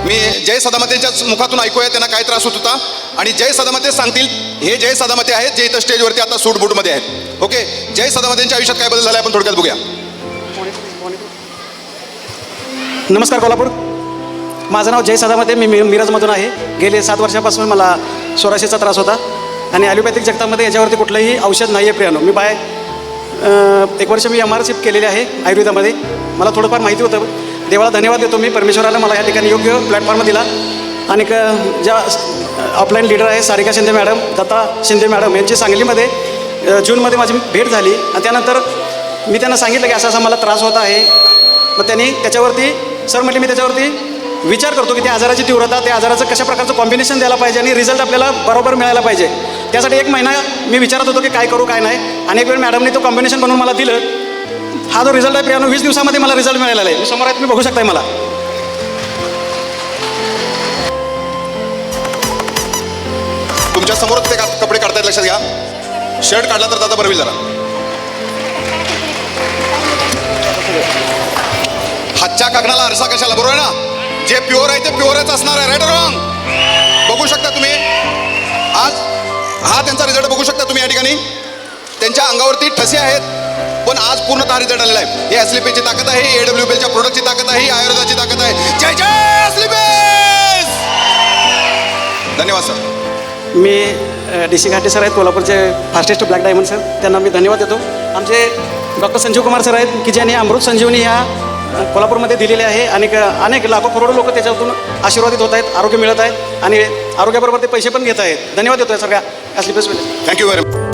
मी जय सदामतेच्या मुखातून ऐकूया त्यांना काय त्रास होत होता आणि जय सदामते सांगतील. हे जय सदामते आहेत जे इथं स्टेजवरती आता सूट बूटमध्ये आहेत. ओके, जय सदामतेंच्या आयुष्यात काय बदल झाला आपण थोडक्यात बघूया. नमस्कार कोल्हापूर. माझं नाव जय सदामते. मी मिरजमधून आहे. गेले 7 वर्षापासून मला सोराशीचा त्रास होता आणि ॲलोपॅथिक जगतामध्ये याच्यावरती कुठलंही औषध नाही आहे प्रियानो. मी 1 वर्ष मी MRCP केलेली आहे आयुर्वेदामध्ये. मला थोडंफार माहिती होतं. देवाला धन्यवाद देतो मी, परमेश्वराला मला या ठिकाणी योग्य प्लॅटफॉर्म दिला. आणि ज्या ऑफलाईन लीडर आहे सारिका शिंदे मॅडम, दत्ता शिंदे मॅडम यांची सांगलीमध्ये जूनमध्ये माझी भेट झाली. आणि त्यानंतर मी त्यांना सांगितलं की असा मला त्रास होत आहे. मग त्यांनी त्याच्यावरती सर म्हटले मी त्याच्यावरती विचार करतो की त्या आजाराची तीव्रता, त्या आजाराचं कशा प्रकारचं कॉम्बिनेशन द्यायला पाहिजे आणि रिझल्ट आपल्याला बरोबर मिळायला पाहिजे. त्यासाठी 1 महिना मी विचारत होतो की काय करू काय नाही. आणि एक वेळ मॅडमने तो कॉम्बिनेशन बनवून मला दिलं. हा जो रिझल्ट आहे प्रियानो 20 दिवसामध्ये मला रिझल्ट मिळालेला आहे. मी समोर आहे, तुम्ही बघू शकताय मला. तुमच्या समोरच ते कपडे काढतायत, लक्षात घ्या. शर्ट काढला तर दादा बरं होईल जरा. हातच्या काकणाला आरसा कशाला, बरोबर आहे ना. जे प्युअर आहे ते प्युअरच असणार आहे. Right wrong. बघू शकता तुम्ही आज हा त्यांचा रिझल्ट बघू शकता तुम्ही या ठिकाणी. त्यांच्या अंगावरती ठसे आहेत पण आज पूर्णतः रिझल्ट आलेला आहे. हे एस्लिपेची ताकद आहे, AWPLच्या प्रोडक्टची ताकद आहे, आयुर्वेदाची ताकद आहे. जय जय एस्लिपेस. धन्यवाद सर. मी DC घाटे सर आहेत कोल्हापूरचे फास्टेस्ट ब्लॅक डायमंड सर, त्यांना मी धन्यवाद देतो. आमचे डॉक्टर संजीव कुमार सर आहेत की ज्यांनी अमृत संजीवनी ह्या कोल्हापूरमध्ये दिलेले आहे. आणि अनेक लाखो करोडो लोक त्याच्यातून आशीर्वादित होत आहेत, आरोग्य मिळत आहेत आणि आरोग्याबरोबर ते पैसे पण घेत आहेत. धन्यवाद देतो या सगळ्या एस्लिपेस. Thank you very much.